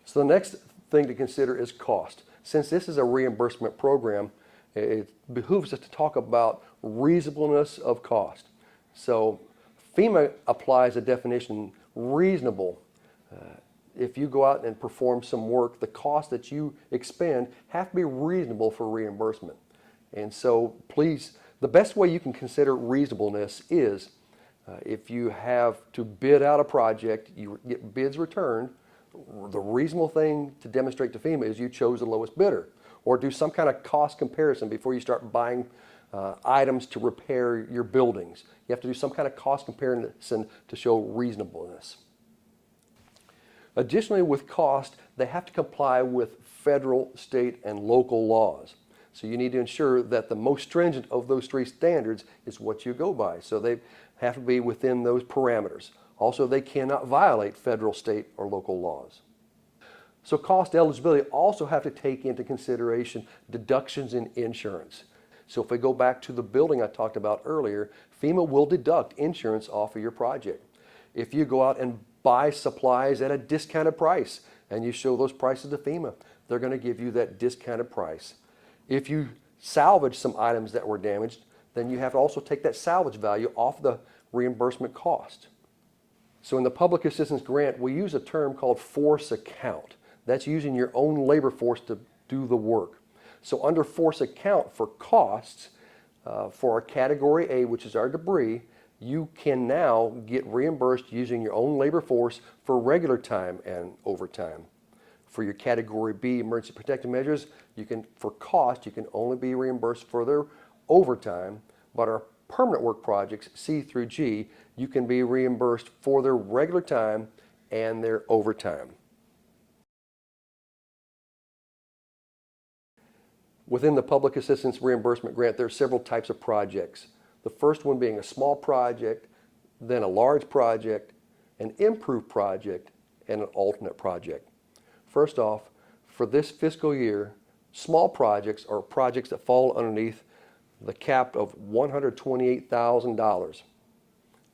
So the next thing to consider is cost. Since this is a reimbursement program, it behooves us to talk about reasonableness of cost. So FEMA applies a definition, reasonable. If you go out and perform some work, the cost that you expend have to be reasonable for reimbursement. And so please, the best way you can consider reasonableness is if you have to bid out a project, you get bids returned, the reasonable thing to demonstrate to FEMA is you chose the lowest bidder, or do some kind of cost comparison before you start buying items to repair your buildings. You have to do some kind of cost comparison to show reasonableness. Additionally, with cost, they have to comply with federal, state, and local laws. So you need to ensure that the most stringent of those three standards is what you go by. So they have to be within those parameters. Also, they cannot violate federal, state, or local laws. So cost eligibility also have to take into consideration deductions in insurance. So if we go back to the building I talked about earlier, FEMA will deduct insurance off of your project. If you go out and buy supplies at a discounted price and you show those prices to FEMA, they're going to give you that discounted price. If you salvage some items that were damaged, then you have to also take that salvage value off the reimbursement cost. So in the public assistance grant, we use a term called force account. That's using your own labor force to do the work. So under force account for costs, for our category A, which is our debris, you can now get reimbursed using your own labor force for regular time and overtime. For your category B emergency protective measures, for cost, you can only be reimbursed for their overtime, but our permanent work projects, C through G, you can be reimbursed for their regular time and their overtime. Within the public assistance reimbursement grant, there are several types of projects. The first one being a small project, then a large project, an improved project, and an alternate project. First off, for this fiscal year, small projects are projects that fall underneath the cap of $128,000.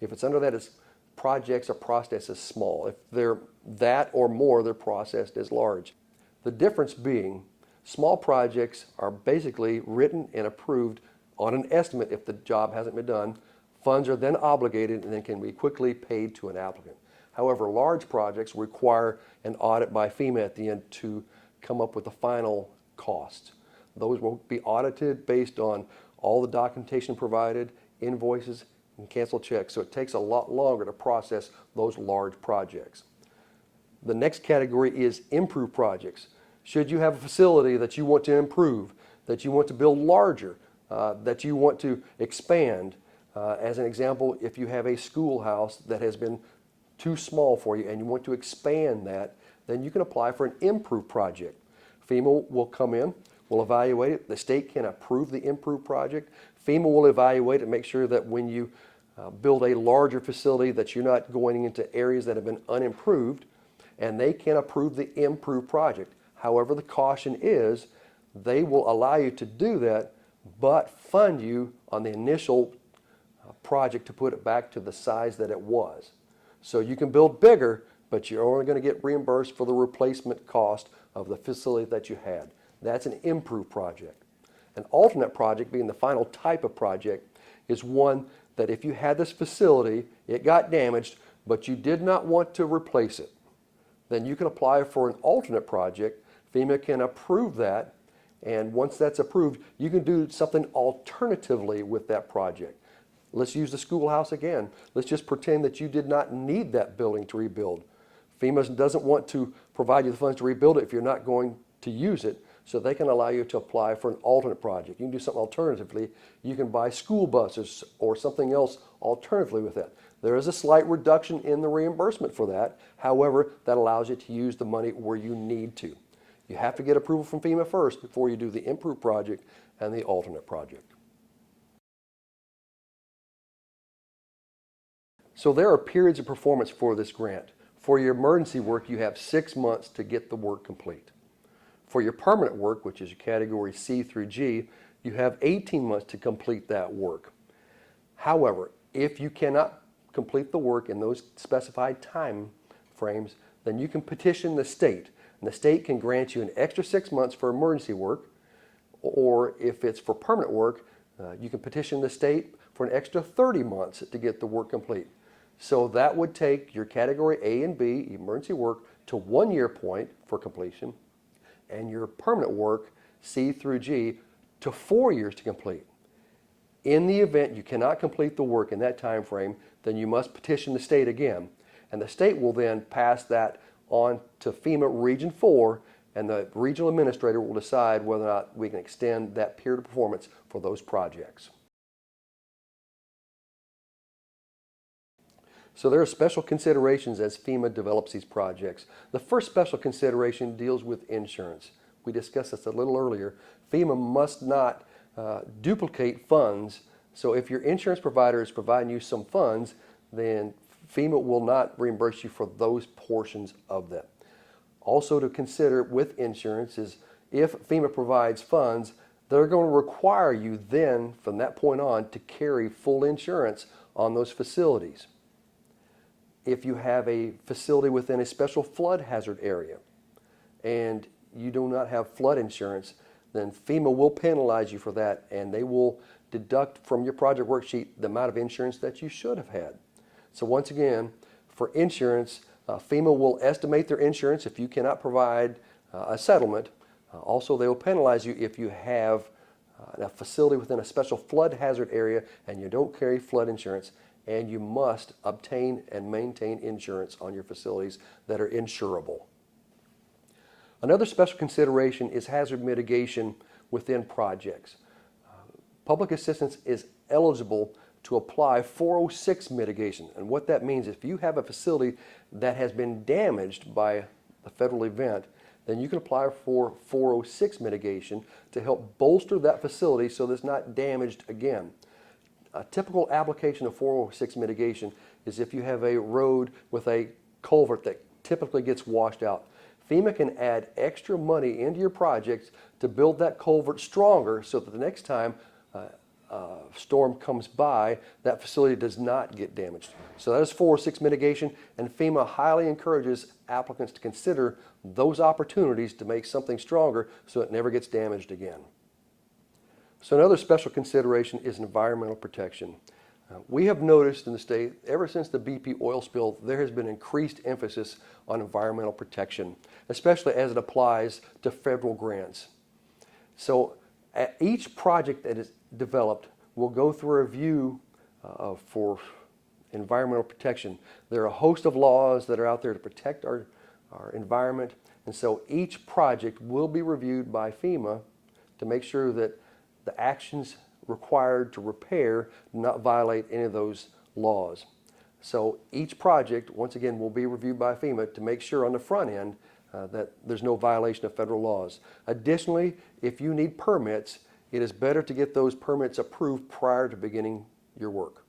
If it's under that, projects are processed as small. If they're that or more, they're processed as large. The difference being, small projects are basically written and approved on an estimate if the job hasn't been done. Funds are then obligated and then can be quickly paid to an applicant. However, large projects require an audit by FEMA at the end to come up with the final costs. Those will be audited based on all the documentation provided, invoices, and canceled checks. So it takes a lot longer to process those large projects. The next category is improved projects. Should you have a facility that you want to improve, that you want to build larger, that you want to expand. As an example, if you have a schoolhouse that has been too small for you and you want to expand that, then you can apply for an improved project. FEMA will come in, will evaluate it. The state can approve the improved project. FEMA will evaluate it, make sure that when you build a larger facility that you're not going into areas that have been unimproved, and they can approve the improved project. However, the caution is they will allow you to do that, but fund you on the initial project to put it back to the size that it was. So you can build bigger, but you're only going to get reimbursed for the replacement cost of the facility that you had. That's an improved project. An alternate project, being the final type of project, is one that if you had this facility, it got damaged, but you did not want to replace it, then you can apply for an alternate project. FEMA can approve that, and once that's approved, you can do something alternatively with that project. Let's use the schoolhouse again. Let's just pretend that you did not need that building to rebuild. FEMA doesn't want to provide you the funds to rebuild it if you're not going to use it, so they can allow you to apply for an alternate project. You can do something alternatively. You can buy school buses or something else alternatively with that. There is a slight reduction in the reimbursement for that. However, that allows you to use the money where you need to. You have to get approval from FEMA first before you do the improved project and the alternate project. So there are periods of performance for this grant. For your emergency work, you have 6 months to get the work complete. For your permanent work, which is your category C through G, you have 18 months to complete that work. However, if you cannot complete the work in those specified time frames, then you can petition the state. And the state can grant you an extra 6 months for emergency work, or if it's for permanent work, you can petition the state for an extra 30 months to get the work complete. So that would take your category A and B emergency work to 1 year point for completion, and your permanent work, C through G, to 4 years to complete. In the event you cannot complete the work in that time frame, then you must petition the state again. And the state will then pass that on to FEMA Region 4, and the regional administrator will decide whether or not we can extend that period of performance for those projects. So there are special considerations as FEMA develops these projects. The first special consideration deals with insurance. We discussed this a little earlier. FEMA must not duplicate funds. So if your insurance provider is providing you some funds, then FEMA will not reimburse you for those portions of them. Also to consider with insurance is if FEMA provides funds, they're going to require you then from that point on to carry full insurance on those facilities. If you have a facility within a special flood hazard area and you do not have flood insurance, then FEMA will penalize you for that, and they will deduct from your project worksheet the amount of insurance that you should have had. So once again, for insurance, FEMA will estimate their insurance if you cannot provide a settlement. Also, they will penalize you if you have a facility within a special flood hazard area and you don't carry flood insurance, and you must obtain and maintain insurance on your facilities that are insurable. Another special consideration is hazard mitigation within projects. Public assistance is eligible to apply 406 mitigation. And what that means, if you have a facility that has been damaged by a federal event, then you can apply for 406 mitigation to help bolster that facility so that it's not damaged again. A typical application of 406 mitigation is if you have a road with a culvert that typically gets washed out. FEMA can add extra money into your project to build that culvert stronger so that the next time a storm comes by, that facility does not get damaged. So that is 406 mitigation, and FEMA highly encourages applicants to consider those opportunities to make something stronger so it never gets damaged again. So another special consideration is environmental protection. We have noticed in the state, ever since the BP oil spill, there has been increased emphasis on environmental protection, especially as it applies to federal grants. So each project that is developed will go through a review for environmental protection. There are a host of laws that are out there to protect our environment, and so each project will be reviewed by FEMA to make sure that the actions required to repair do not violate any of those laws. So each project, once again, will be reviewed by FEMA to make sure on the front end that there's no violation of federal laws. Additionally, if you need permits, it is better to get those permits approved prior to beginning your work.